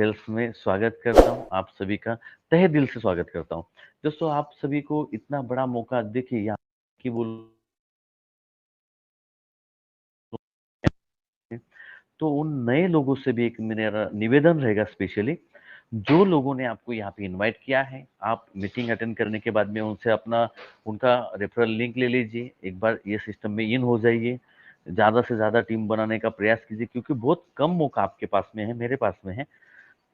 Sales में स्वागत करता हूँ। आप सभी का तहे दिल से स्वागत करता हूँ। दोस्तों आप सभी को इतना बड़ा मौका देखिए यहाँ की बोल तो उन नए लोगों से भी एक मेरा निवेदन रहेगा स्पेशली जो लोगों ने आपको यहाँ पे इनवाइट किया है, आप मीटिंग अटेंड करने के बाद में उनसे अपना उनका रेफरल लिंक ले लीजिए। एक बार ये सिस्टम में इन हो जाइए। ज़्यादा से ज़्यादा टीम बनाने का प्रयास कीजिए क्योंकि बहुत कम मौका आपके पास में है, मेरे पास में है।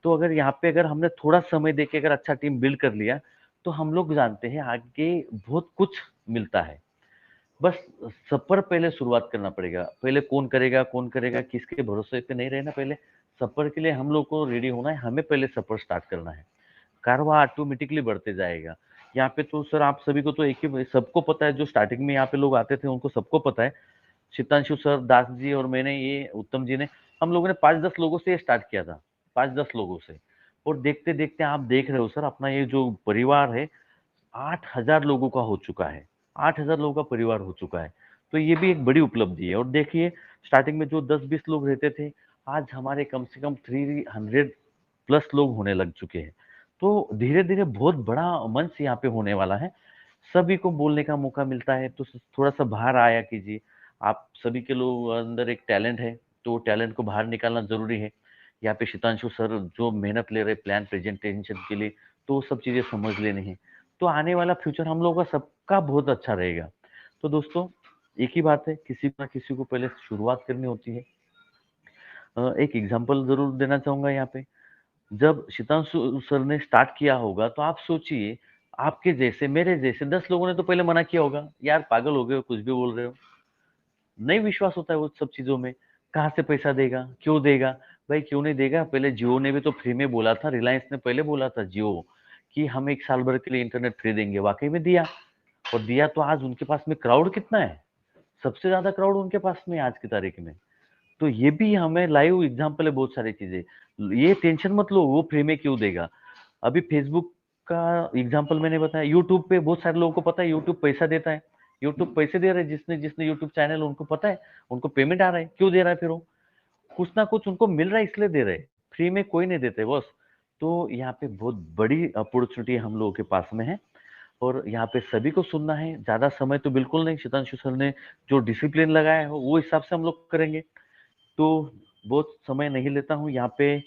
तो अगर यहाँ पे अगर हमने थोड़ा समय देके अगर अच्छा टीम बिल्ड कर लिया, तो हम लोग जानते हैं आगे बहुत कुछ मिलता है। बस सब पर पहले शुरुआत करना पड़ेगा। पहले कौन करेगा, किसके भरोसे पे नहीं रहना पहले। सफ़र के लिए हम लोग को रेडी होना है, हमें पहले सफ़र स्टार्ट करना है। कारवां ऑटोमेटिकली बढ़ते जाएगा। यहाँ पे तो सर आप सभी को तो एक ही सबको पता है जो स्टार्टिंग में यहाँ पे लोग आते थे उनको सबको पता है। शीतांशु सर, दास जी और मैंने ये उत्तम जी ने हम लोगों ने 5-10 लोगों से ये स्टार्ट किया था। 5-10 लोगों से। और देखते-देखते आप देख रहे हो सर अपना ये जो परिवार है 8,000 लोगों का हो चुका है। 8,000 लोगों का परिवार हो चुका है। तो ये भी एक बड़ी उपलब्धि है और देखिए स्टार्टिंग में जो 10-20 लोग रहते थे, आज हमारे कम से कम 300 प्लस लोग होने लग चुके हैं। तो धीरे-धीरे बहुत बड़ा मंच यहाँ पे होने वाला है। सभी को बोलने का मौका मिलता है तो थोड़ा-सा बाहर आया कीजिए। आप सभी के लोग अंदर एक टैलेंट है, तो टैलेंट को बाहर निकालना ज़रूरी है। यहाँ पे शितांशु सर जो मेहनत ले रहे हैं प्लान प्रेजेंटेशन के लिए, तो वो सब चीज़ें समझ लेनी है। तो आने वाला फ्यूचर हम लोगों का सबका बहुत अच्छा रहेगा। तो दोस्तों, एक ही बात है, किसी ना किसी को पहले शुरुआत करनी होती है। एक एग्ज़ाम्पल ज़रूर देना चाहूँगा यहाँ पे। जब शितांशु सर ने स्टार्ट किया होगा, तो आप सोचिए, आपके जैसे, मेरे जैसे 10 लोगों ने तो पहले मना किया होगा, "यार पागल हो गए हो, कुछ भी बोल रहे हो।" नहीं विश्वास होता है वो सब चीज़ों में। कहाँ से पैसा देगा? क्यों देगा? भाई क्यों नहीं देगा? पहले जियो ने भी तो फ्री में बोला था, रिलायंस ने पहले बोला था जियो कि हम 1 साल भर के लिए इंटरनेट फ्री देंगे, वाक़ई में दिया और दिया तो आज उनके पास में क्राउड कितना है? सबसे ज़्यादा क्राउड उनके पास में है आज की तारीख में। तो ये भी हमें लाइव एग्ज़ाम्पल है बहुत सारी चीज़ें। ये टेंशन मत लो वो फ्री में क्यों देगा? अभी फ़ेसबुक का एग्ज़ाम्पल मैंने बताया, यूट्यूब पे बहुत सारे लोगों को पता है यूट्यूब पैसा देता है। यूट्यूब पैसे दे रहा है जिसने जिसने यूट्यूब चैनल उनको पता है, उनको पेमेंट आ रहा है, क्यों दे रहा है फिर वो? कुछ ना कुछ उनको मिल रहा है इसलिए दे रहे हैं, फ्री में कोई नहीं देते बॉस। तो यहाँ पे बहुत बड़ी अपॉर्च्युनिटी हम लोगों के पास में है और यहाँ पे सभी को सुनना है, ज़्यादा समय तो बिल्कुल नहीं, शतांशु सर ने जो डिसिप्लिन लगाया है वो हिसाब से हम लोग करेंगे। तो बहुत समय नहीं लेता हूँ यहाँ पे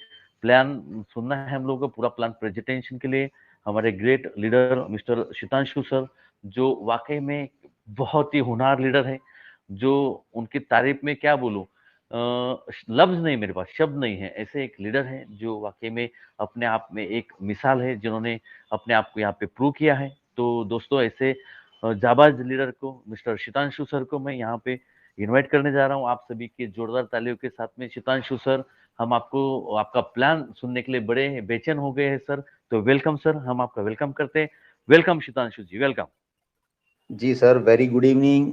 प्लान सुनना है हम लोगों को पूरा प्लान प्रेजेंटेशन के लिए हमारे great leader mister Shitanshu sir जो वाकई में बहुत ही होनहार लीडर है जो उनकी तारीफ में क्या बोलूं लफ्ज नहीं मेरे पास शब्द नहीं है ऐसे एक लीडर है जो वाकई में अपने आप में एक मिसाल है जिन्होंने अपने आप को यहाँ पे प्रूव किया है तो दोस्तों ऐसे जाबाज लीडर को मिस्टर शितांशु सर को मैं यहाँ पे इनवाइट करने जा रहा हूँ आप सभी के जोरदार तालियों के साथ में शितांशु सर हम आपको आपका प्लान सुनने के लिए बड़े बेचैन हो गए हैं सर तो वेलकम सर हम आपका वेलकम करते हैं वेलकम शितांशु जी वेलकम जी sir, very good evening.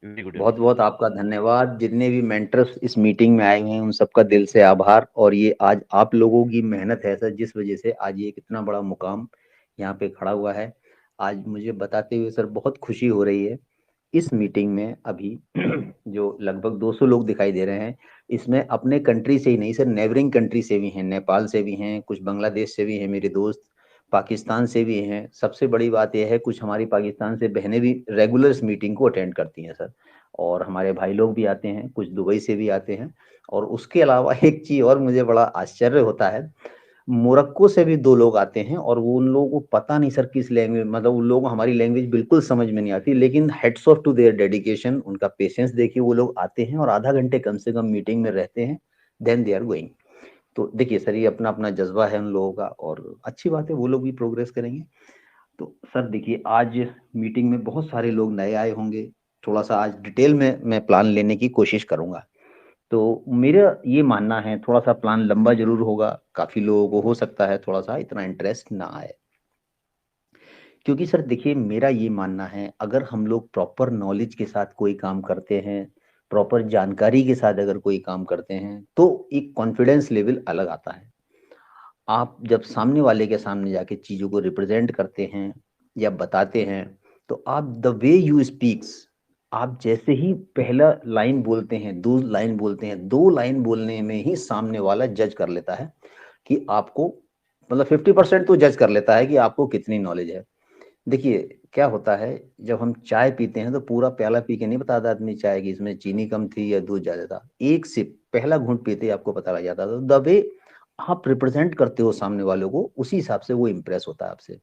Very good बहुत इवनिंग बहुत आपका धन्यवाद। जितने भी मेंटर्स इस मीटिंग में आए हुए हैं उन सबका दिल से आभार। और ये आज आप लोगों की मेहनत है सर, जिस वजह से आज ये कितना बड़ा मुकाम यहाँ पे खड़ा हुआ है। आज मुझे बताते हुए सर बहुत खुशी हो रही है। इस मीटिंग में अभी जो लगभग 200 लोग दिखाई दे रहे हैं, इसमें अपने कंट्री से ही नहीं सर, नेबरिंग कंट्री से भी हैं, नेपाल से भी हैं, कुछ बांग्लादेश से भी हैं मेरे दोस्त, पाकिस्तान से भी हैं। सबसे बड़ी बात यह है कुछ हमारी पाकिस्तान से बहनें भी रेगुलर इस मीटिंग को अटेंड करती हैं सर। और हमारे भाई लोग भी आते हैं, कुछ दुबई से भी आते हैं। और उसके अलावा एक चीज और मुझे बड़ा आश्चर्य होता है, मोरक्को से भी 2 लोग आते हैं और वो उन लोगों को पता नहीं सर किस लैंग्वेज, मतलब उन लोगों को हमारी लैंग्वेज बिल्कुल समझ में नहीं आती, लेकिन heads off to their dedication, उनका पेशेंस देखिए, वो लोग आते हैं और आधा घंटे कम से कम मीटिंग में रहते हैं, देन दे आर गोइंग। तो देखिए सर, ये अपना अपना जज्बा है उन लोगों का और अच्छी बात है, वो लोग भी प्रोग्रेस करेंगे। तो सर देखिए, आज मीटिंग में बहुत सारे लोग नए आए होंगे। थोड़ा सा आज डिटेल में मैं प्लान लेने की कोशिश करूंगा। तो मेरा ये मानना है थोड़ा सा प्लान लंबा जरूर होगा, काफी लोगों को हो सकता है थोड़ा सा इतना इंटरेस्ट ना आए। क्योंकि सर देखिए, मेरा ये मानना है अगर हम लोग प्रॉपर नॉलेज के साथ कोई काम करते हैं, प्रॉपर जानकारी के साथ अगर कोई काम करते हैं, तो एक कॉन्फिडेंस लेवल अलग आता है। आप जब सामने वाले के सामने जाके चीजों को रिप्रेजेंट करते हैं या बताते हैं, तो आप द वे यू स्पीक्स, आप जैसे ही पहला लाइन बोलते हैं, 2 लाइन बोलते हैं, 2 लाइन बोलने में ही सामने वाला जज कर लेता है। कि आपको मतलब 50% तो जज कर लेता है कि आपको कितनी नॉलेज है। देखिए क्या होता है, जब हम चाय पीते हैं तो पूरा प्याला पी के नहीं बताता आदमी चाय की इसमें चीनी कम थी या दूध ज्यादा था। एक सिप पहला घूंट पीते ही आपको पता लग जाता था। तो दबे आप रिप्रेजेंट करते हो सामने वालों को, उसी हिसाब से वो इम्प्रेस होता है आपसे।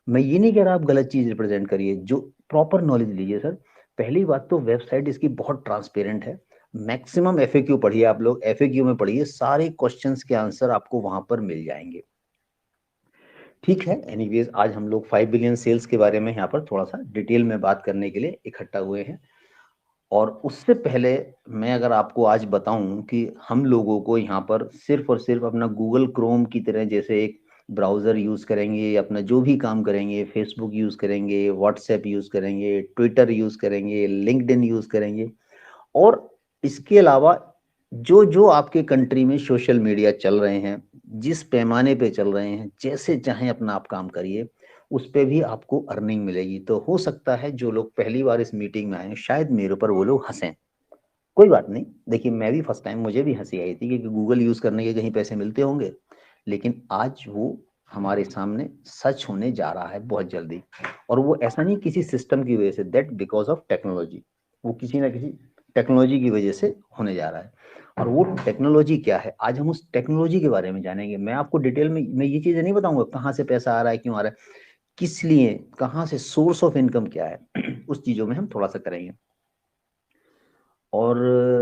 मैं ये नहीं कह रहा आप गलत चीज रिप्रेजेंट करिए, जो प्रॉपर नॉलेज लीजिए सर। पहली बात तो वेबसाइट इसकी बहुत ट्रांसपेरेंट है। मैक्सिमम एफएक्यू पढ़िए, आप लोग एफएक्यू में पढ़िए, सारे क्वेश्चंस के आंसर आपको वहां पर मिल जाएंगे। ठीक है, एनीवेज आज हम लोग 5 बिलियन सेल्स के बारे में यहाँ पर थोड़ा सा डिटेल में बात करने के लिए इकट्ठा हुए हैं। और उससे पहले मैं अगर आपको आज बताऊं कि हम लोगों को यहाँ पर सिर्फ और सिर्फ अपना गूगल क्रोम की तरह जैसे एक ब्राउजर यूज करेंगे, अपना जो भी काम करेंगे, फेसबुक यूज करेंगे, व्हाट्सएप यूज करेंगे, ट्विटर यूज करेंगे, लिंक्डइन यूज करेंगे, और इसके अलावा जो जो आपके कंट्री में सोशल मीडिया चल रहे हैं, जिस पैमाने पे चल रहे हैं, जैसे चाहें अपना आप काम करिए, उस पे भी आपको अर्निंग मिलेगी। तो हो सकता है जो लोग पहली बार इस मीटिंग में आए हैं, शायद मेरे ऊपर वो लोग हंसें। कोई बात नहीं, देखिए मैं भी फर्स्ट टाइम मुझे भी हंसी आई थी कि गूगल यूज करने के कहीं पैसे मिलते होंगे, लेकिन आज वो हमारे सामने सच होने जा रहा है बहुत जल्दी। और वो ऐसा नहीं किसी सिस्टम की वजह से, दैट बिकॉज ऑफ टेक्नोलॉजी, वो किसी ना किसी टेक्नोलॉजी की वजह से होने जा रहा है। और वो टेक्नोलॉजी क्या है, आज हम उस टेक्नोलॉजी के बारे में जानेंगे। मैं आपको डिटेल में मैं ये चीजें नहीं बताऊंगा कहाँ से पैसा आ रहा है, क्यों आ रहा है, किस लिए, कहाँ से सोर्स ऑफ इनकम क्या है उस चीजों में हम थोड़ा सा करेंगे। और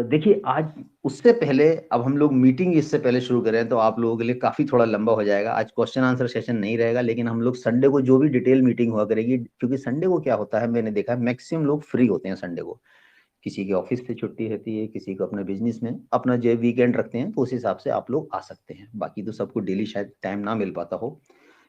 देखिए आज उससे पहले, अब हम लोग मीटिंग इससे पहले शुरू करें तो आप लोगों के लिए काफी थोड़ा लंबा हो जाएगा। आज क्वेश्चन आंसर सेशन नहीं रहेगा, लेकिन हम लोग संडे को जो भी डिटेल मीटिंग हुआ करेगी, क्योंकि संडे को क्या होता है मैंने देखा है मैक्सिमम लोग फ्री होते हैं संडे को। किसी की ऑफिस से छुट्टी रहती है, किसी को अपने बिजनेस में अपना जो वीकेंड रखते हैं, तो उस हिसाब से आप लोग आ सकते हैं। बाकी तो सबको डेली शायद टाइम ना मिल पाता हो।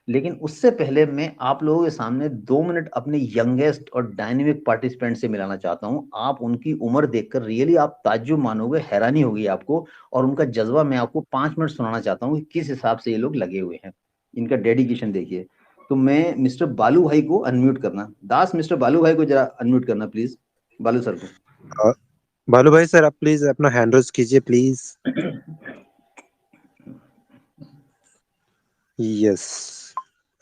लेकिन उससे पहले मैं आप लोगों के सामने 2 मिनट अपने यंगेस्ट और डायनेमिक पार्टिसिपेंट से मिलाना चाहता हूं। आप उनकी उम्र देखकर रियली आप ताज्जुब मानोगे, हैरानी होगी आपको। और उनका जज्बा मैं आपको 5 मिनट सुनाना चाहता हूँ कि किस हिसाब से ये लोग लगे हुए हैं, इनका डेडिकेशन देखिए। तो मैं मिस्टर बालू भाई को अनम्यूट करना, दास मिस्टर बालू भाई को जरा अनम्यूट करना प्लीज, बालू सर को। बालू भाई सर, आप प्लीज अपना हैंड रेज कीजिए प्लीज। यस,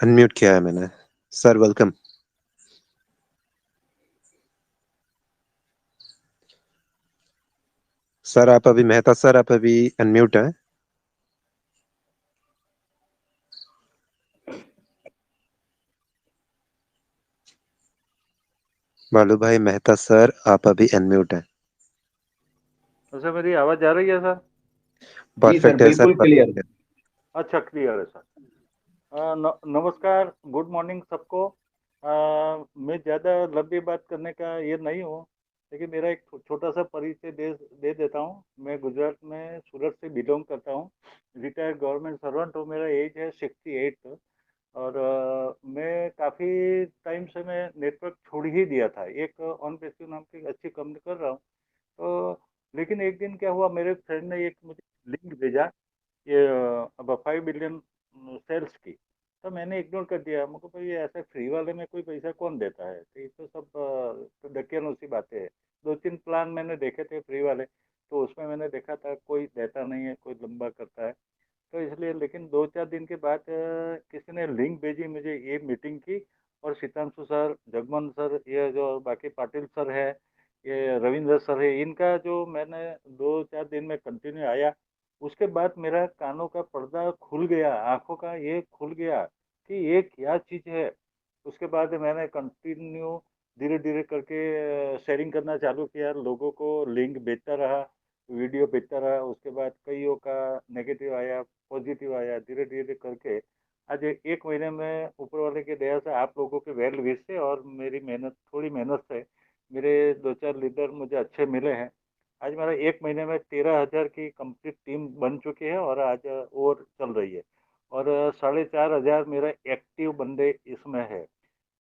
अनम्यूट किया है मैंने। Sir welcome. सर आप अभी मेहता सर, आप अभी अनम्यूट हैं। बालू भाई मेहता सर, आप अभी अनम्यूट हैं। सर मेरी आवाज आ रही है सर? जी सर, परफेक्ट है सर, बिल्कुल क्लियर। परफेक्ट है। अच्छा, क्लियर है सर। नमस्कार, गुड मॉर्निंग सबको। मैं ज़्यादा लंबी बात करने का ये नहीं हूँ, लेकिन मेरा एक छोटा सा परिचय दे देता हूँ। मैं गुजरात में सूरत से बिलोंग करता हूँ। रिटायर्ड गवर्नमेंट सर्वेंट हूँ। मेरा एज है 68। और मैं काफ़ी टाइम से मैं नेटवर्क छोड़ ही दिया था। एक ऑन पेसिव नाम की अच्छी कंपनी कर रहा हूँ। तो लेकिन एक दिन क्या हुआ, मेरे फ्रेंड ने एक मुझे लिंक भेजा, ये अब 5 बिलियन सेल्स की। तो मैंने इग्नोर कर दिया। मुझको भाई ये ऐसे फ्री वाले में कोई पैसा कौन देता है, तो ये तो सब तो डकियानूसी सी बातें हैं। 2-3 प्लान मैंने देखे थे फ्री वाले, तो उसमें मैंने देखा था कोई देता नहीं है, कोई लंबा करता है। तो इसलिए, लेकिन 2-4 दिन के बाद किसी ने लिंक भेजी मुझे ये मीटिंग की। और सीतांशु सर, जगमन सर, ये जो बाकी पाटिल सर है, ये रविंद्र सर है, इनका जो मैंने 2-4 दिन में कंटिन्यू आया, उसके बाद मेरा कानों का पर्दा खुल गया, आंखों का ये खुल गया कि ये क्या चीज़ है। उसके बाद मैंने कंटिन्यू धीरे धीरे करके शेयरिंग करना चालू किया, लोगों को लिंक भेजता रहा, वीडियो भेजता रहा। उसके बाद कईयों का नेगेटिव आया, पॉजिटिव आया, धीरे धीरे करके आज 1 महीने में ऊपर वाले की दया से, आप लोगों के वेल विश से और मेरी मेहनत, थोड़ी मेहनत से, मेरे 2-4 लीडर मुझे अच्छे मिले हैं। आज मेरा 1 महीने में 13,000 की कंप्लीट टीम बन चुकी है, और आज और चल रही है। और 4,500 मेरा एक्टिव बंदे इसमें है।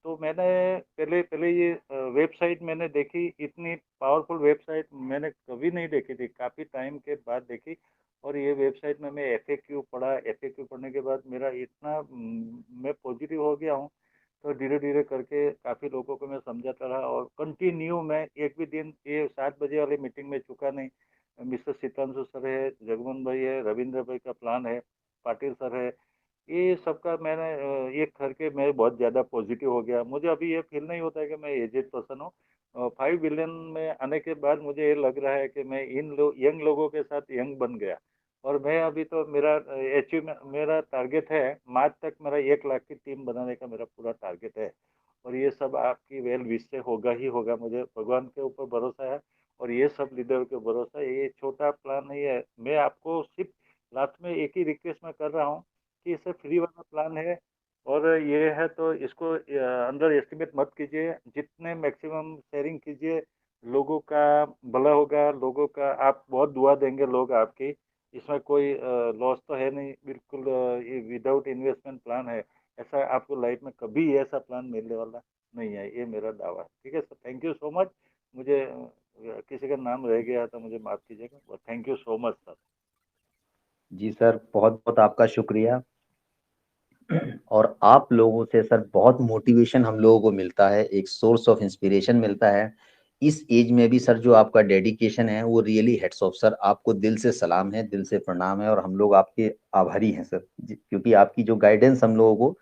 तो मैंने पहले पहले ये वेबसाइट मैंने देखी, इतनी पावरफुल वेबसाइट मैंने कभी नहीं देखी थी, काफ़ी टाइम के बाद देखी। और ये वेबसाइट में मैं एफएक्यू पढ़ा, एफएक्यू पढ़ने के बाद मेरा इतना मैं पॉजिटिव हो गया हूँ। तो धीरे धीरे करके काफ़ी लोगों को मैं समझाता रहा, और कंटिन्यू मैं एक भी दिन ये 7 बजे वाली मीटिंग में चुका नहीं। मिस्टर सीतांशु सर है, जगमोहन भाई है, रविंद्र भाई का प्लान है, पाटिल सर है, ये सबका मैंने ये करके मैं बहुत ज़्यादा पॉजिटिव हो गया। मुझे अभी ये फील नहीं होता है कि मैं एजेड पर्सन हूँ। 5 बिलियन में आने के बाद मुझे ये लग रहा है कि मैं यंग लोगों के साथ यंग बन गया। और मैं अभी तो मेरा अचीवमेंट, मेरा टारगेट है मार्च तक मेरा 1 लाख की टीम बनाने का मेरा पूरा टारगेट है। और ये सब आपकी वेल विश से होगा ही होगा, मुझे भगवान के ऊपर भरोसा है और ये सब लीडर के भरोसा है। ये छोटा प्लान नहीं है। मैं आपको सिर्फ लास्ट में एक ही रिक्वेस्ट मैं कर रहा हूँ कि इसे फ्री वाला प्लान है और ये है तो इसको अंडर एस्टिमेट मत कीजिए। जितने मैक्सिमम शेयरिंग कीजिए, लोगों का भला होगा, लोगों का आप बहुत दुआ देंगे लोग आपकी। इसमें कोई लॉस तो है नहीं, बिल्कुल ये विदाउट इन्वेस्टमेंट प्लान है। ऐसा आपको लाइफ में कभी ऐसा प्लान मिलने वाला नहीं है, ये मेरा दावा है। ठीक है sir, thank you so much. मुझे किसी का नाम रह गया तो मुझे माफ कीजिएगा। Thank you so much sir. जी सर, बहुत बहुत आपका शुक्रिया। और आप लोगों से सर बहुत मोटिवेशन हम लोगों को मिलता है, एक सोर्स ऑफ इंस्पिरेशन मिलता है। इस एज में भी सर जो आपका डेडिकेशन है वो रियली हेड्स ऑफ सर, आपको दिल से सलाम है, दिल से प्रणाम है, और हम लोग आपके आभारी हैं सर, क्योंकि आपकी जो गाइडेंस हम लोगों को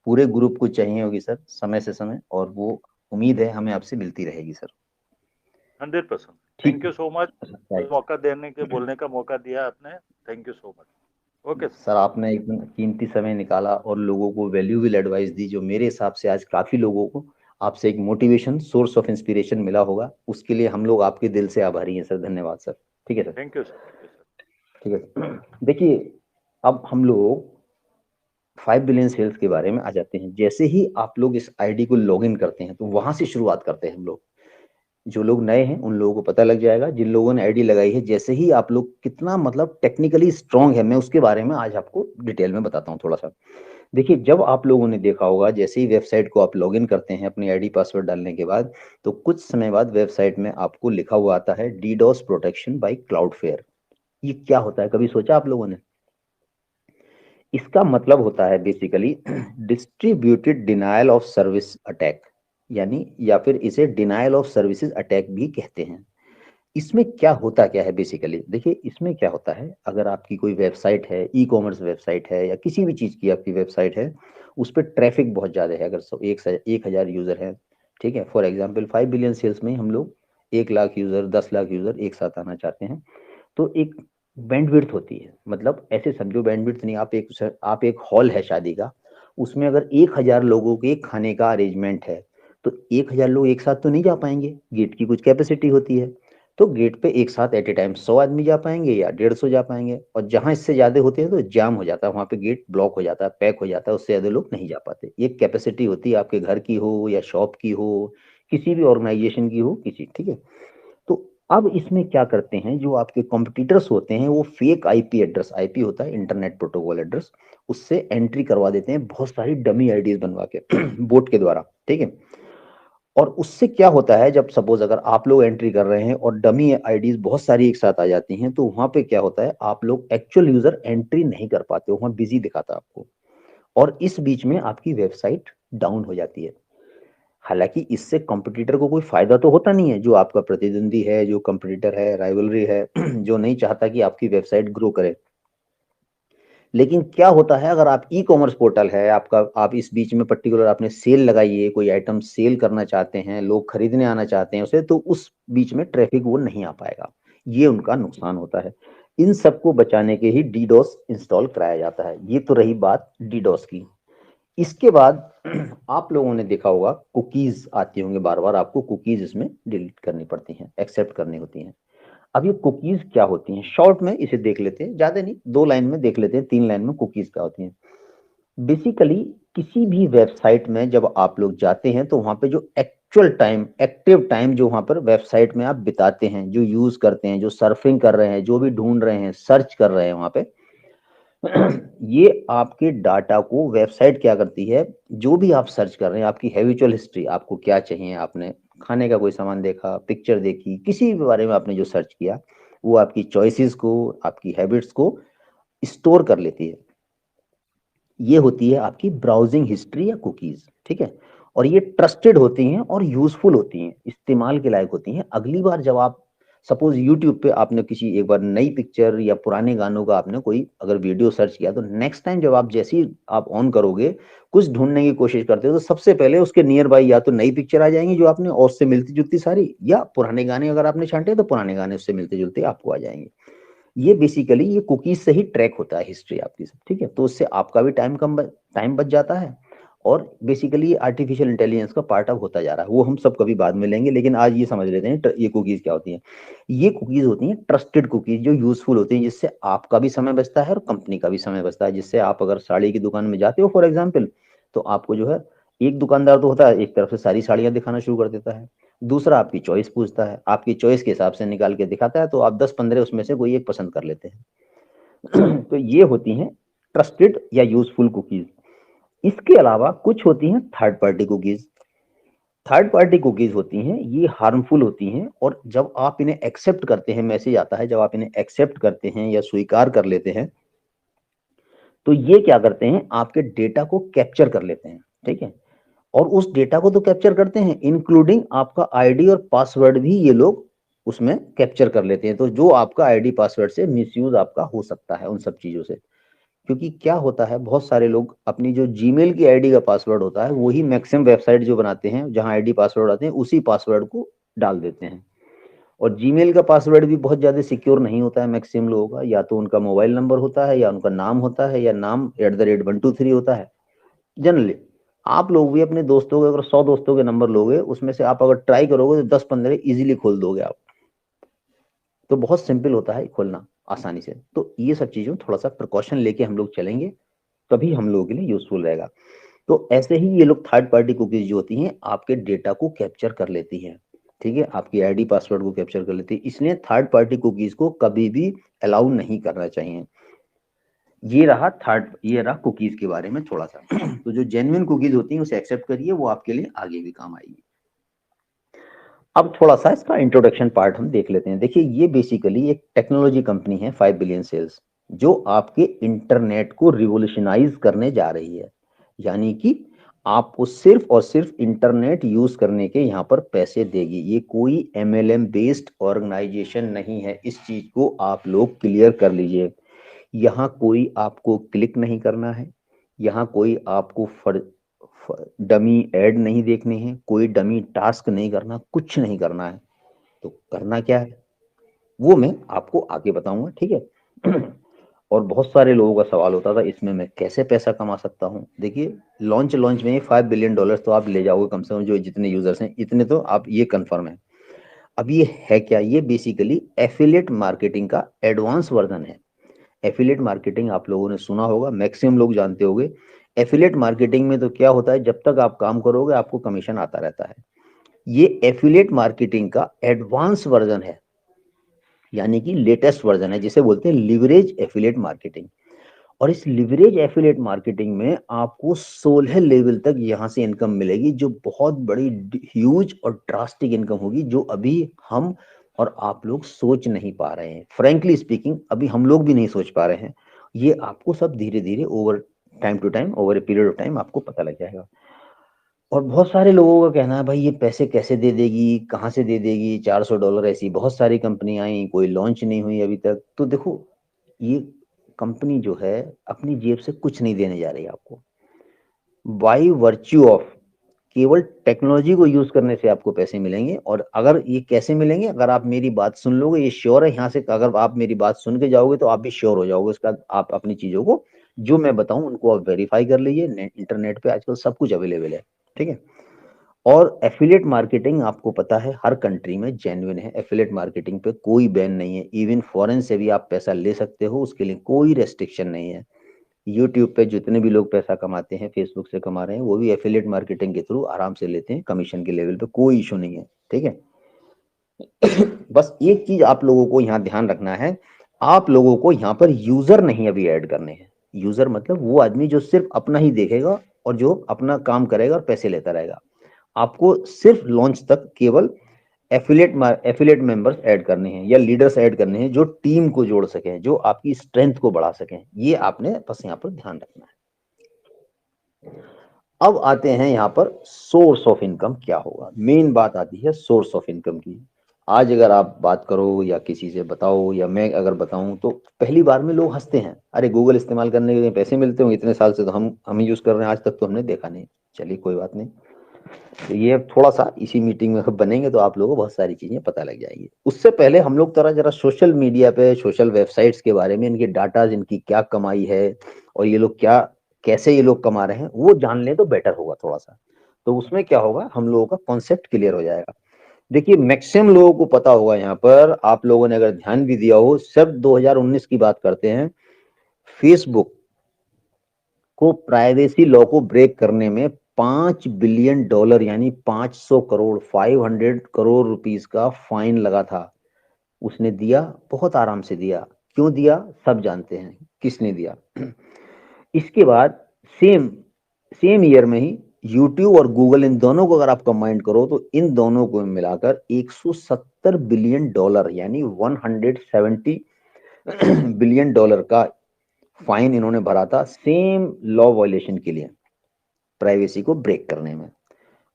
पूरे ग्रुप को चाहिए होगी सर समय से समय, और वो उम्मीद है हमें आपसे मिलती रहेगी सर। 100%। ठीक thank you so much. Right मौका देने के बोलने का मौका दिया आपने। Thank you so much. Okay sir. Sir, आपने एकदम कीमती समय निकाला और लोगों को वैल्यूएबल एडवाइस दी, जो मेरे हिसाब से आज काफी लोगों को आपसे एक मोटिवेशन सोर्स ऑफ इंस्पिरेशन मिला होगा। उसके लिए हम लोग आपके दिल से आभारी हैं सर। धन्यवाद सर। ठीक है sir. Thank you sir. Thank you sir. ठीक है सर। देखिए, अब हम लोग 5 बिलियन सेल्स के बारे में आ जाते हैं। जैसे ही आप लोग इस आईडी को लॉग इन करते हैं तो वहां से शुरुआत करते हैं हम लोग। जो लोग नए हैं उन लोगों को पता लग जाएगा, जिन लोगों ने आईडी लगाई है, जैसे ही आप लोग कितना मतलब टेक्निकली स्ट्रांग है, मैं उसके बारे में आज आपको डिटेल में बताता हूँ थोड़ा सा। देखिए, जब आप लोगों ने देखा होगा, जैसे ही वेबसाइट को आप लॉगिन करते हैं अपनी आईडी पासवर्ड डालने के बाद, तो कुछ समय बाद वेबसाइट में आपको लिखा हुआ आता है डीडोस प्रोटेक्शन बाय क्लाउडफ्लेयर। ये क्या होता है, कभी सोचा आप लोगों ने? इसका मतलब होता है basically distributed denial of service attack, यानी या फिर इसे डिनायल ऑफ सर्विसेज अटैक भी कहते हैं। इसमें क्या होता क्या है बेसिकली? देखिए, इसमें क्या होता है, अगर आपकी कोई वेबसाइट है, ई कॉमर्स वेबसाइट है या किसी भी चीज़ की आपकी वेबसाइट है, उस पर ट्रैफिक बहुत ज़्यादा है, अगर 1,000 यूज़र है, ठीक है, फॉर एग्जांपल 5 बिलियन सेल्स में हम लोग 1 लाख यूज़र, 10 लाख यूज़र एक साथ आना चाहते हैं, तो एक बैंडविड्थ होती है। मतलब ऐसे समझो, बैंडविड्थ नहीं, आप एक हॉल है शादी का, उसमें अगर 1,000 लोगों के खाने का अरेंजमेंट है, तो 1,000 लोग एक साथ तो नहीं जा पाएंगे, गेट की कुछ कैपेसिटी होती है। तो गेट पे एक साथ एट ए टाइम 100 आदमी जा पाएंगे या 150 जा पाएंगे, और जहां इससे ज्यादा होते हैं तो जाम हो जाता है, वहां पे गेट ब्लॉक हो जाता है, पैक हो जाता है, उससे ज्यादा लोग नहीं जा पाते। ये कैपेसिटी होती है, आपके घर की हो या शॉप की हो, किसी भी ऑर्गेनाइजेशन की हो, किसी, ठीक है। तो अब इसमें क्या करते हैं, जो आपके कॉम्पिटिटर्स होते हैं, वो फेक आईपी एड्रेस, आईपी होता है इंटरनेट प्रोटोकॉल एड्रेस, उससे एंट्री करवा देते हैं बहुत सारी डमी आईडीज बनवा के बोट के द्वारा, ठीक है। और उससे क्या होता है, जब सपोज अगर आप लोग एंट्री कर रहे हैं और डमी आईडीज बहुत सारी एक साथ आ जाती हैं, तो वहां पे क्या होता है, आप लोग एक्चुअल यूजर एंट्री नहीं कर पाते, वहां बिजी दिखाता है आपको, और इस बीच में आपकी वेबसाइट डाउन हो जाती है। हालांकि इससे कंपटीटर को कोई फायदा तो होता नहीं है, जो आपका प्रतिद्वंदी है, जो कंपटीटर है, राइवलरी है, जो नहीं चाहता कि आपकी वेबसाइट ग्रो करे। लेकिन क्या होता है, अगर आप ई कॉमर्स पोर्टल है आपका, आप इस बीच में पर्टिकुलर आपने सेल लगाई है, कोई आइटम सेल करना चाहते हैं, लोग खरीदने आना चाहते हैं उसे, तो उस बीच में ट्रैफिक वो नहीं आ पाएगा, ये उनका नुकसान होता है। इन सबको बचाने के ही डीडोस इंस्टॉल कराया जाता है। ये तो रही बात डीडोस की। इसके बाद आप लोगों ने देखा होगा कुकीज आती होंगे, बार बार आपको कुकीज इसमें डिलीट करनी पड़ती हैं, एक्सेप्ट करनी होती हैं। अब ये कुकीज क्या होती हैं, शॉर्ट में इसे देख लेते हैं, ज्यादा नहीं, 2 लाइन में देख लेते हैं, 3 लाइन में कुकीज क्या होती हैं। बेसिकली किसी भी वेबसाइट में जब आप लोग जाते हैं, तो वहां पे जो एक्चुअल टाइम, एक्टिव टाइम जो वहां पर वेबसाइट में आप बिताते हैं, जो यूज करते हैं, जो सर्फिंग कर रहे हैं, जो भी ढूंढ रहे हैं, सर्च कर रहे हैं वहां पे, ये आपके डाटा को वेबसाइट क्या करती है, जो भी आप सर्च कर रहे हैं, आपकी हैबिचुअल हिस्ट्री, आपको क्या चाहिए, आपने खाने का कोई सामान देखा, पिक्चर देखी, किसी भी बारे में आपने जो सर्च किया, वो आपकी चॉइसेस को, आपकी हैबिट्स को स्टोर कर लेती है। ये होती है आपकी ब्राउजिंग हिस्ट्री या कुकीज, ठीक है। और ये ट्रस्टेड होती हैं और यूजफुल होती हैं, इस्तेमाल के लायक होती हैं। अगली बार जब आप सपोज यूट्यूब पे आपने किसी एक बार नई पिक्चर या पुराने गानों का आपने कोई अगर वीडियो सर्च किया, तो नेक्स्ट टाइम जब आप जैसे ही आप ऑन करोगे, कुछ ढूंढने की कोशिश करते हो, तो सबसे पहले उसके नियर बाई या तो नई पिक्चर आ जाएंगी जो आपने और उससे मिलती जुलती सारी, या पुराने गाने अगर आपने छांटे तो पुराने गाने उससे मिलते जुलते आपको आ जाएंगे। ये बेसिकली ये कुकीज से ही ट्रैक होता है हिस्ट्री आपकी सब, ठीक है। तो उससे आपका भी टाइम बच जाता है, और बेसिकली आर्टिफिशियल इंटेलिजेंस का पार्ट अब होता जा रहा है। वो हम सब कभी बाद में लेंगे, लेकिन आज ये समझ लेते हैं ये कुकीज क्या होती हैं। ये कुकीज होती हैं ट्रस्टेड कुकीज, जो यूजफुल होती हैं, जिससे आपका भी समय बचता है और कंपनी का भी समय बचता है। जिससे आप अगर साड़ी की दुकान में जाते हो फॉर एग्जाम्पल, तो आपको जो है, एक दुकानदार तो होता है एक तरफ से सारी साड़ियां दिखाना शुरू कर देता है, दूसरा आपकी चॉइस पूछता है, आपकी चॉइस के हिसाब से निकाल के दिखाता है, तो आप 10-15 उसमें से कोई एक पसंद कर लेते हैं। तो ये होती हैं ट्रस्टेड या यूजफुल कुकीज। इसके अलावा कुछ होती हैं third party cookies. Third party cookies होती हैं, ये हार्मफुल होती हैं, और जब आप इन्हें एक्सेप्ट करते हैं, मैसेज आता है, जब आप इन्हें एक्सेप्ट करते हैं या स्वीकार कर लेते हैं, तो ये क्या करते हैं, आपके डेटा को कैप्चर कर लेते हैं, ठीक है। और उस डेटा को तो कैप्चर करते हैं, इंक्लूडिंग आपका आईडी और पासवर्ड भी ये लोग उसमें कैप्चर कर लेते हैं। तो जो आपका आईडी पासवर्ड से मिसयूज आपका हो सकता है उन सब चीजों से। क्योंकि क्या होता है, बहुत सारे लोग अपनी जो जीमेल की आईडी का पासवर्ड होता है, वही मैक्सिमम वेबसाइट जो बनाते हैं जहां आईडी पासवर्ड आते हैं, उसी पासवर्ड को डाल देते हैं। और जीमेल का पासवर्ड भी बहुत ज्यादा सिक्योर नहीं होता है मैक्सिमम लोगों का, या तो उनका मोबाइल नंबर होता है, या उनका नाम होता है, या नाम @123 होता है जनरली। आप लोग भी अपने दोस्तों के, अगर 100 दोस्तों के नंबर लोगे, उसमें से आप अगर ट्राई करोगे तो 10-15 इजीली खोल दोगे आप। तो बहुत सिंपल होता है खोलना आसानी से। तो ये सब चीजों थोड़ा सा प्रिकॉशन लेके हम लोग चलेंगे, तभी हम लोगों के लिए यूजफुल रहेगा। तो ऐसे ही ये लोग थर्ड पार्टी कुकीज जो होती हैं, आपके डेटा को कैप्चर कर लेती हैं, ठीक है, आपकी आईडी पासवर्ड को कैप्चर कर लेती है। इसलिए थर्ड पार्टी कुकीज को कभी भी अलाउ नहीं करना चाहिए। ये रहा कुकीज के बारे में थोड़ा सा। तो जो जेन्युइन कुकीज होती हैं उसे एक्सेप्ट करिए, वो आपके लिए आगे भी काम आएगी। अब थोड़ा सा इसका इंट्रोडक्शन पार्ट हम देख लेते हैं। देखिए, ये बेसिकली एक टेक्नोलॉजी कंपनी है, 5 बिलियन सेल्स, जो आपके इंटरनेट को रिवोल्यूशनाइज करने जा रही है। यानी कि आपको सिर्फ और सिर्फ इंटरनेट यूज करने के यहाँ पर पैसे देगी। ये कोई MLM बेस्ड ऑर्गेनाइजेशन नहीं है, इस चीज को आप लोग क्लियर कर लीजिए। यहाँ कोई आपको क्लिक नहीं करना है, यहाँ कोई आपको डमी एड नहीं देखने हैं, कोई डमी टास्क नहीं करना, कुछ नहीं करना है। तो करना क्या है वो मैं आपको आगे बताऊंगा, ठीक है। और बहुत सारे लोगों का सवाल होता था इसमें मैं कैसे पैसा कमा सकता हूँ। देखिए, लॉन्च में $5 बिलियन तो आप ले जाओगे कम से कम, जो जितने यूजर्स हैं इतने तो आप ये कंफर्म है। अब ये है क्या, ये बेसिकली एफिलिएट मार्केटिंग का एडवांस वर्जन है। एफिलिएट मार्केटिंग आप लोगों ने सुना होगा, मैक्सिमम लोग जानते होंगे। एफिलिएट मार्केटिंग में तो क्या होता है, जब तक आप काम करोगे आपको कमीशन आता रहता है। ये एफिलिएट मार्केटिंग का एडवांस वर्जन है, यानी कि लेटेस्ट वर्जन है, जिसे बोलते हैं लिवरेज एफिलिएट मार्केटिंग। और इस लिवरेज एफिलिएट मार्केटिंग में आपको 16 लेवल तक यहां से इनकम मिलेगी, जो बहुत बड़ी ह्यूज और ड्रास्टिक इनकम होगी, जो अभी हम और आप लोग सोच नहीं पा रहे हैं। फ्रैंकली स्पीकिंग, अभी हम लोग भी नहीं सोच पा रहे हैं। ये आपको सब धीरे धीरे over time to time, over a period of time आपको पता लग जाएगा। और बहुत सारे लोगों का कहना है, भाई ये पैसे कैसे दे देगी, कहाँ से दे देगी, $400, ऐसी बहुत सारी कंपनी आई, कोई लॉन्च नहीं हुई अभी तक। तो देखो, ये कंपनी जो है अपनी जेब से कुछ नहीं देने जा रही है आपको, बाई वर्च्यू ऑफ केवल टेक्नोलॉजी को यूज करने से आपको पैसे मिलेंगे। और अगर ये कैसे मिलेंगे, अगर आप मेरी बात सुन लोगे, ये श्योर है, यहाँ से अगर आप मेरी बात सुन के जाओगे तो आप भी श्योर हो जाओगे उसका। आप अपनी चीजों को जो मैं बताऊं उनको आप वेरीफाई कर लीजिए, इंटरनेट पे आजकल सब कुछ अवेलेबल है, ठीक है। और एफिलिएट मार्केटिंग आपको पता है हर कंट्री में जेन्युइन है। एफिलिएट मार्केटिंग पे कोई बैन नहीं है, इवन फॉरेन से भी आप पैसा ले सकते हो, उसके लिए कोई रेस्ट्रिक्शन नहीं है। यूट्यूब पे जितने भी लोग पैसा कमाते हैं, फेसबुक से कमा रहे हैं, वो भी एफिलिएट मार्केटिंग के थ्रू आराम से लेते हैं, कमीशन के लेवल पे कोई इशू नहीं है, ठीक है। बस एक चीज आप लोगों को यहाँ ध्यान रखना है, आप लोगों को यहाँ पर यूजर नहीं अभी ऐड करने हैं। यूजर मतलब वो आदमी जो सिर्फ अपना ही देखेगा और जो अपना काम करेगा और पैसे लेता रहेगा। आपको सिर्फ लॉन्च तक केवल एफिलिएट मेंबर्स ऐड करने हैं, या लीडर्स ऐड करने हैं, जो टीम को जोड़ सकें, जो आपकी स्ट्रेंथ को बढ़ा सकें। ये आपने बस यहाँ पर ध्यान रखना है। अब आते हैं यहाँ पर सोर्स ऑफ इनकम क्या होगा। मेन बात आती है सोर्स ऑफ इनकम की। आज अगर आप बात करो या किसी से बताओ या मैं अगर बताऊं तो पहली बार में लोग हंसते हैं, अरे गूगल इस्तेमाल करने के लिए पैसे मिलते होंगे, इतने साल से तो हम ही यूज कर रहे हैं, आज तक तो हमने देखा नहीं। चलिए कोई बात नहीं, तो ये थोड़ा सा इसी मीटिंग में बनेंगे तो आप लोगों को बहुत सारी चीजें पता लग जाएगी। उससे पहले हम लोग जरा जरा सोशल मीडिया पे, सोशल वेबसाइट्स के बारे में, इनके डाटा, इनकी क्या कमाई है और ये लोग क्या, कैसे ये लोग कमा रहे हैं, वो जान लें तो बेटर होगा थोड़ा सा। तो उसमें क्या होगा, हम लोगों का कॉन्सेप्ट क्लियर हो जाएगा। देखिए मैक्सिमम लोगों को पता होगा, यहाँ पर आप लोगों ने अगर ध्यान भी दिया हो, सिर्फ 2019 की बात करते हैं, फेसबुक को प्राइवेसी लॉ को ब्रेक करने में $5 बिलियन यानी 500 करोड़, 500 करोड़ रुपीस का फाइन लगा था। उसने दिया, बहुत आराम से दिया। क्यों दिया, सब जानते हैं किसने दिया। इसके बाद सेम सेम ईयर में ही यूट्यूब और गूगल, इन दोनों को अगर आप कंबाइन करो तो इन दोनों को मिलाकर $170 बिलियन यानी 170 बिलियन डॉलर का फाइन इन्होंने भरा था, सेम लॉ वायलेशन के लिए, प्राइवेसी को ब्रेक करने में।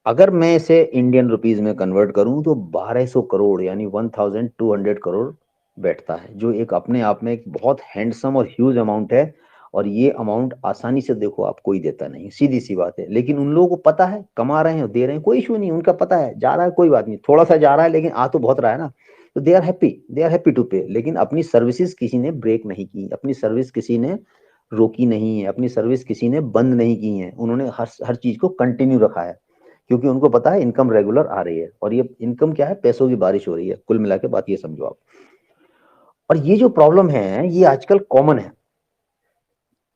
अगर मैं इसे इंडियन रुपीस में कन्वर्ट करूं तो 1200 करोड़ यानी 1200 करोड़ बैठता है, जो एक अपने आप में एक बहुत हैंडसम और ह्यूज अमाउंट है। और ये अमाउंट आसानी से देखो आप कोई देता नहीं, सीधी सी बात है। लेकिन उन लोगों को पता है, कमा रहे हैं, दे रहे हैं, कोई इशू नहीं, उनका पता है, जा रहा है कोई बात नहीं, थोड़ा सा जा रहा है लेकिन आ तो बहुत रहा है ना, तो दे आर हैप्पी टू पे। लेकिन अपनी सर्विसेज किसी ने ब्रेक नहीं की, अपनी सर्विस किसी ने रोकी नहीं है, अपनी सर्विस किसी ने बंद नहीं की है, उन्होंने हर चीज को कंटिन्यू रखा है, क्योंकि उनको पता है इनकम रेगुलर आ रही है। और ये इनकम क्या है, पैसों की बारिश हो रही है। कुल मिला के बात ये समझो आप। और ये जो प्रॉब्लम है ये आजकल कॉमन है,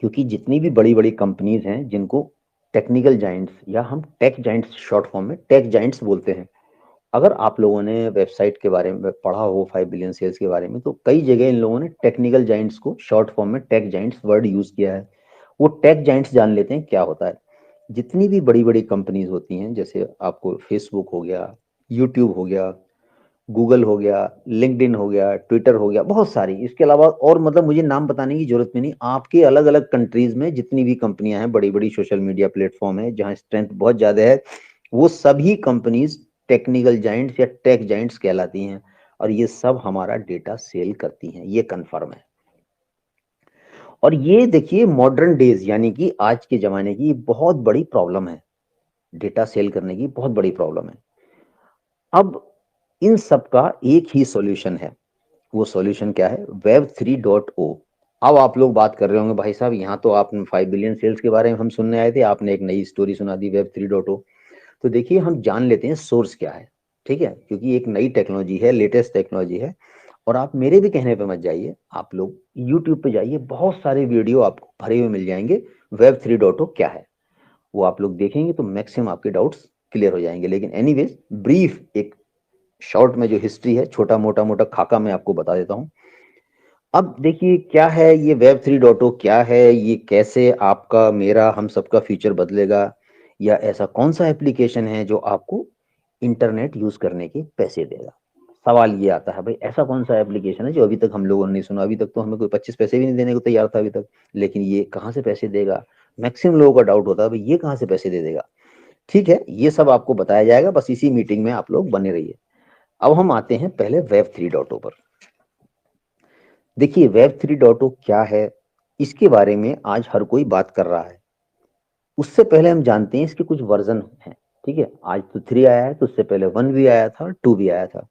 क्योंकि जितनी भी बड़ी बड़ी कंपनीज हैं जिनको टेक्निकल जाइंट्स या हम टेक जाइंट्स शॉर्ट फॉर्म में टेक जाइंट्स बोलते हैं, अगर आप लोगों ने वेबसाइट के बारे में पढ़ा हो 5 बिलियन सेल्स के बारे में, तो कई जगह इन लोगों ने टेक्निकल जाइंट्स को शॉर्ट फॉर्म में टेक जाइंट्स वर्ड यूज किया है। वो टेक जाइंट्स जान लेते हैं क्या होता है। जितनी भी बड़ी बड़ी कंपनीज होती हैं, जैसे आपको फेसबुक हो गया, यूट्यूब हो गया, गूगल हो गया, लिंक्डइन हो गया, ट्विटर हो गया, बहुत सारी, इसके अलावा और मतलब मुझे नाम बताने की जरूरत में नहीं, आपके अलग अलग कंट्रीज में जितनी भी कंपनियां हैं, बड़ी बड़ी सोशल मीडिया प्लेटफॉर्म है जहां स्ट्रेंथ बहुत ज्यादा है, वो सभी कंपनीज टेक्निकल जाइंट्स या टेक जाइंट्स कहलाती हैं। और ये सब हमारा डेटा सेल करती हैं, ये कंफर्म है। और ये देखिए मॉडर्न डेज यानी कि आज के जमाने की बहुत बड़ी प्रॉब्लम है, डेटा सेल करने की बहुत बड़ी प्रॉब्लम है। अब इन सब का एक ही सॉल्यूशन है। वो सॉल्यूशन क्या है, Web 3.0। अब आप लोग बात कर रहे होंगे, भाई साहब यहाँ तो आपने 5 बिलियन सेल्स के बारे में हम सुनने आए थे, आपने एक नई स्टोरी सुना दी Web 3.0। तो देखिए हम जान लेते हैं सोर्स क्या है, ठीक है, क्योंकि एक नई टेक्नोलॉजी है, लेटेस्ट टेक्नोलॉजी है। और आप मेरे भी कहने पे मत जाइए, आप लोग यूट्यूब पे जाइए, बहुत सारे वीडियो आपको भरे हुए मिल जाएंगे। Web 3.0 क्या है वो आप लोग देखेंगे तो मैक्सिमम आपके डाउट्स क्लियर हो जाएंगे। लेकिन एनीवेज ब्रीफ एक शॉर्ट में जो हिस्ट्री है, छोटा मोटा मोटा खाका मैं आपको बता देता हूँ। अब देखिए क्या है ये Web 3.0 क्या है, ये कैसे आपका, मेरा, हम सबका फ्यूचर बदलेगा, या ऐसा कौन सा एप्लीकेशन है जो आपको इंटरनेट यूज करने के पैसे देगा। सवाल ये आता है, भाई ऐसा कौन सा एप्लीकेशन है जो अभी तक हम लोगों ने नहीं सुना, अभी तक तो हमें कोई 25 पैसे भी नहीं देने को तैयार था अभी तक, लेकिन ये कहाँ से पैसे देगा। मैक्सिमम लोगों का डाउट होता है भाई ये कहाँ से पैसे दे देगा। ठीक है, ये सब आपको बताया जाएगा, बस इसी मीटिंग में आप लोग बने रहिए। अब हम आते हैं पहले Web 3.0 पर। देखिए Web 3.0 क्या है, इसके बारे में आज हर कोई बात कर रहा है। उससे पहले हम जानते हैं इसके कुछ वर्जन हैं, ठीक है। आज तो 3 आया है, तो उससे पहले 1 भी आया था और 2 भी आया था।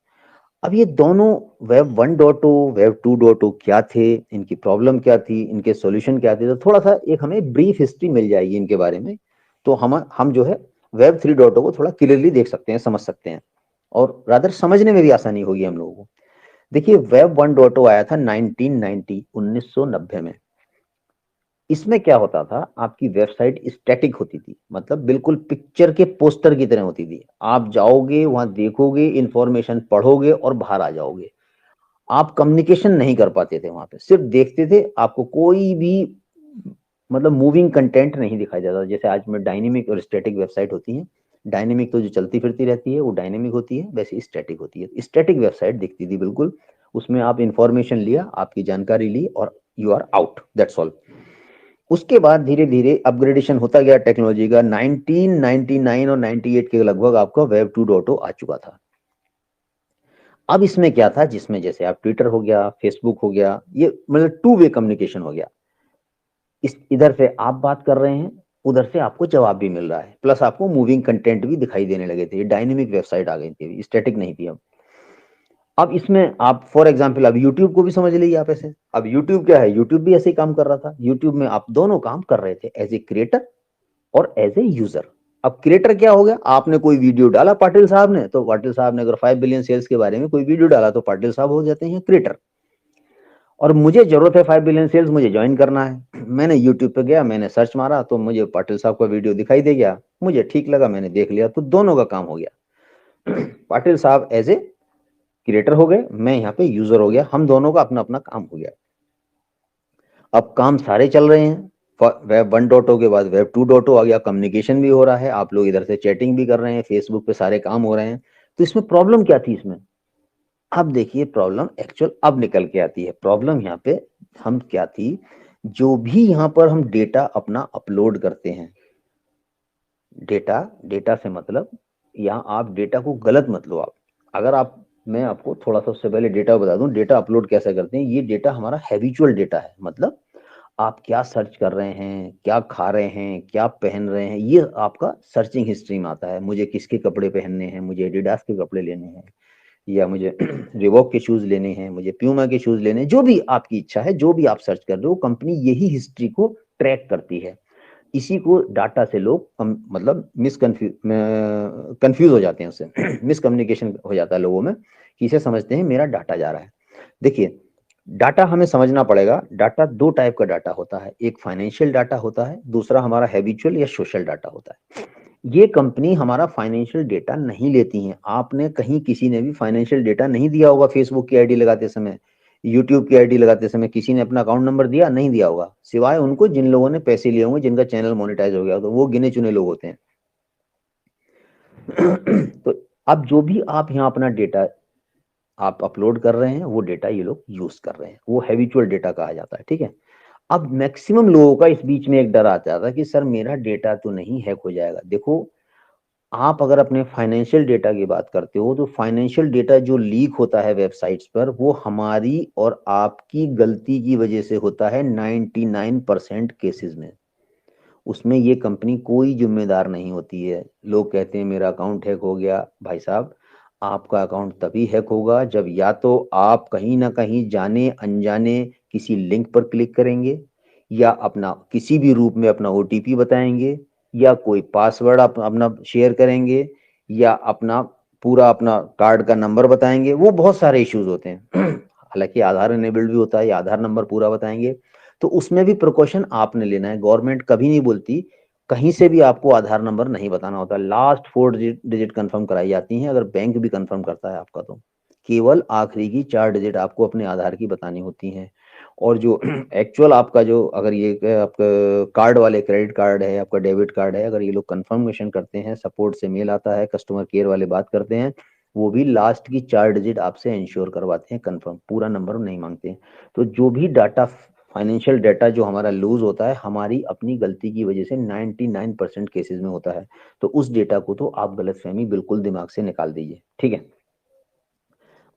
अब ये दोनों Web 1.0 Web 2.0 क्या थे, इनकी प्रॉब्लम क्या थी, इनके सॉल्यूशन क्या थे, तो थोड़ा सा एक हमें ब्रीफ हिस्ट्री मिल जाएगी इनके बारे में। तो हम जो है Web 3.0 को थोड़ा क्लियरली देख सकते हैं, समझ सकते हैं, और रादर समझने में भी आसानी होगी हम लोगों को। देखिए Web 1.0 आया था 1990 में। इसमें क्या होता था, आपकी वेबसाइट स्टैटिक होती थी, मतलब बिल्कुल पिक्चर के पोस्टर की तरह होती थी। आप जाओगे वहां, देखोगे, इंफॉर्मेशन पढ़ोगे और बाहर आ जाओगे। आप कम्युनिकेशन नहीं कर पाते थे वहां पे, सिर्फ देखते थे, आपको कोई भी मतलब मूविंग कंटेंट नहीं दिखाई देता। जैसे आज में डायनेमिक और स्टैटिक वेबसाइट होती है, डायनेमिक तो जो चलती फिरती रहती है वो डायनेमिक होती है, वैसे स्टैटिक होती है। स्टैटिक वेबसाइट दिखती थी बिल्कुल, उसमें आप इंफॉर्मेशन लिया, आपकी जानकारी ली और you are out, that's all. उसके बाद धीरे धीरे अपग्रेडेशन होता गया टेक्नोलॉजी का। 1999 और 98 के लगभग आपका Web 2.0 आ चुका था। अब इसमें क्या था, जिसमें जैसे आप ट्विटर हो गया, फेसबुक हो गया, ये मतलब 2 वे कम्युनिकेशन हो गया। इस इधर से आप बात कर रहे हैं, उधर से आपको जवाब भी मिल रहा है, प्लस आपको मूविंग कंटेंट भी दिखाई देने लगे थे। डायनेमिक वेबसाइट आ गई थी, स्टैटिक नहीं थी। अब इसमें आप फॉर एग्जांपल अब यूट्यूब को भी समझ लीजिए आप ऐसे। अब यूट्यूब क्या है, यूट्यूब भी ऐसे ही काम कर रहा था। यूट्यूब में आप दोनों काम कर रहे थे, एज ए क्रिएटर और एज ए यूजर। अब क्रिएटर क्या हो गया, आपने कोई वीडियो डाला पाटिल साहब ने, तो पाटिल साहब ने अगर 5 बिलियन सेल्स के बारे में कोई वीडियो डाला तो पाटिल साहब हो जाते हैं क्रिएटर। और मुझे जरूरत है 5 बिलियन सेल्स, मुझे ज्वाइन करना है, मैंने यूट्यूब पे गया, मैंने सर्च मारा, तो मुझे पाटिल साहब का वीडियो दिखाई दे गया, मुझे ठीक लगा, मैंने देख लिया, तो दोनों का काम हो गया। पाटिल साहब एज ए क्रिएटर हो गए, मैं यहाँ पे यूजर हो गया, हम दोनों का अपना अपना काम हो गया। अब काम सारे चल रहे हैं। वेब 1.0 के बाद वेब 2.0 आ गया, कम्युनिकेशन भी हो रहा है, आप लोग इधर से चैटिंग भी कर रहे हैं, फेसबुक पे सारे काम हो रहे हैं। तो इसमें प्रॉब्लम क्या थी इसमें, अब देखिए प्रॉब्लम एक्चुअल अब निकल के आती है। प्रॉब्लम यहाँ पे हम क्या थी, जो भी यहाँ पर हम डेटा अपना अपलोड करते हैं, डेटा से मतलब यहाँ आप डेटा को गलत मत लो। आप अगर आप, मैं आपको थोड़ा सा उससे पहले डेटा बता दूं, डेटा अपलोड कैसे करते हैं। ये डेटा हमारा हैबिचुअल डेटा है, मतलब आप क्या सर्च कर रहे हैं, क्या खा रहे हैं, क्या पहन रहे हैं, ये आपका सर्चिंग हिस्ट्री में आता है। मुझे किसके कपड़े पहनने हैं, मुझे एडिडास के कपड़े लेने हैं, या मुझे रिबॉक के शूज लेने हैं, मुझे प्यूमा के शूज लेने हैं, जो भी आपकी इच्छा है, जो भी आप सर्च कर रहे हो, कंपनी यही हिस्ट्री को ट्रैक करती है। इसी को डाटा से लोग मतलब कंफ्यूज हो जाते हैं, उससे मिसकम्युनिकेशन हो जाता है लोगों में, कि इसे समझते हैं मेरा डाटा जा रहा है। देखिए डाटा हमें समझना पड़ेगा। डाटा 2 टाइप का डाटा होता है, एक फाइनेंशियल डाटा होता है, दूसरा हमारा हैबिचुअल या सोशल डाटा होता है। ये कंपनी हमारा फाइनेंशियल डेटा नहीं लेती है। आपने कहीं किसी ने भी फाइनेंशियल डेटा नहीं दिया होगा, फेसबुक की आईडी लगाते समय, यूट्यूब की आईडी लगाते समय किसी ने अपना अकाउंट नंबर दिया, नहीं दिया होगा, सिवाय उनको जिन लोगों ने पैसे लिए होंगे, जिनका चैनल मोनेटाइज हो गया, तो वो गिने चुने लोग होते हैं। तो अब जो भी आप यहाँ अपना डेटा आप अपलोड कर रहे हैं, वो डेटा ये लोग यूज कर रहे हैं, वो हैबिचुअल डेटा कहा जाता है, ठीक है। अब मैक्सिमम लोगों का इस बीच में एक डर आता था कि सर मेरा डेटा तो नहीं हैक हो जाएगा। देखो आप अगर अपने फाइनेंशियल डेटा की बात करते हो, तो फाइनेंशियल डेटा जो लीक होता है वेबसाइट्स पर, वो हमारी और आपकी गलती की वजह से होता है 99% केसेस में। उसमें ये कंपनी कोई जिम्मेदार नहीं होती है। लोग कहते हैं मेरा अकाउंट हैक हो गया, भाई साहब आपका अकाउंट तभी हैक होगा जब या तो आप कहीं ना कहीं जाने अनजाने किसी लिंक पर क्लिक करेंगे, या अपना किसी भी रूप में अपना OTP बताएंगे, या कोई पासवर्ड अपना शेयर करेंगे, या अपना पूरा अपना कार्ड का नंबर बताएंगे। वो बहुत सारे इश्यूज होते हैं। हालांकि आधार इनेबल्ड भी होता है, या आधार नंबर पूरा बताएंगे, तो उसमें भी प्रिकॉशन आपने लेना है। गवर्नमेंट कभी नहीं बोलती कहीं से भी आपको आधार नंबर नहीं बताना होता, लास्ट 4 डिजिट कंफर्म कराई जाती हैं। अगर बैंक भी कंफर्म करता है आपका, तो केवल आखिरी की 4 डिजिट आपको अपने आधार की बतानी होती हैं। और जो एक्चुअल आपका जो, अगर ये आपका कार्ड वाले, क्रेडिट कार्ड है, आपका डेबिट कार्ड है, अगर ये लोग कंफर्मेशन करते हैं, सपोर्ट से मेल आता है, कस्टमर केयर वाले बात करते हैं, वो भी लास्ट की 4 डिजिट आपसे इंश्योर करवाते हैं, कंफर्म, पूरा नंबर नहीं मांगते। तो जो भी डाटा, फाइनेंशियल डाटा जो हमारा लूज होता है, हमारी अपनी गलती की वजह से 99% केसेस में होता है। तो उस डेटा को तो आप गलतफहमी बिल्कुल दिमाग से निकाल दीजिए, ठीक है।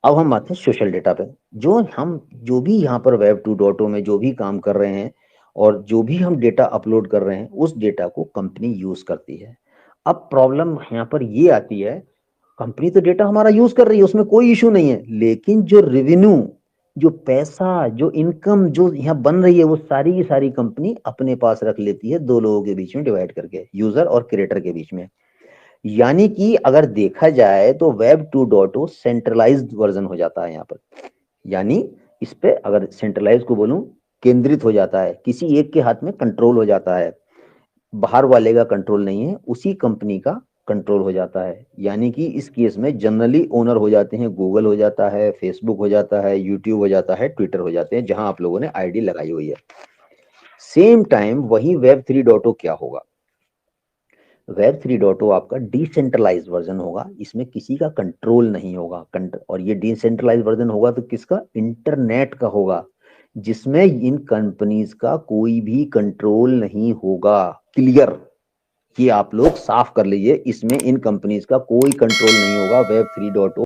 अब हम आते हैं सोशल डेटा पे। जो भी यहाँ पर वेब 2.0 में जो भी काम कर रहे हैं, और जो भी हम डेटा अपलोड कर रहे हैं, उस डेटा को कंपनी यूज करती है। अब प्रॉब्लम यहाँ पर ये आती है, कंपनी तो डेटा हमारा यूज कर रही है, उसमें कोई इशू नहीं है, लेकिन जो रेवेन्यू, जो पैसा, जो इनकम जो यहाँ बन रही है, वो सारी की सारी कंपनी अपने पास रख लेती है, 2 लोगों के बीच में डिवाइड करके, यूजर और क्रिएटर के बीच में। यानी कि अगर देखा जाए तो वेब 2.0 सेंट्रलाइज्ड वर्जन हो जाता है यहाँ पर। यानी इस पे अगर सेंट्रलाइज को बोलूं, केंद्रित हो जाता है, किसी एक के हाथ में कंट्रोल हो जाता है, बाहर वाले का कंट्रोल नहीं है, उसी कंपनी का कंट्रोल हो जाता है। यानी कि इस केस में जनरली ओनर हो जाते हैं, गूगल हो जाता है, फेसबुक हो जाता है, यूट्यूब हो जाता है, ट्विटर हो जाते हैं, जहां आप लोगों ने आईडी लगाई हुई है। सेम टाइम वही वेब 3.0 क्या होगा, वेब 3.0 आपका डिसेंट्रलाइज वर्जन होगा, इसमें किसी का कंट्रोल नहीं होगा। और ये डिसेंट्रलाइज वर्जन होगा तो किसका, इंटरनेट का होगा, जिसमें इन कंपनीज का कोई भी कंट्रोल नहीं होगा। क्लियर, ये आप लोग साफ कर लीजिए, इसमें इन कंपनीज का कोई कंट्रोल नहीं होगा वेब 3.0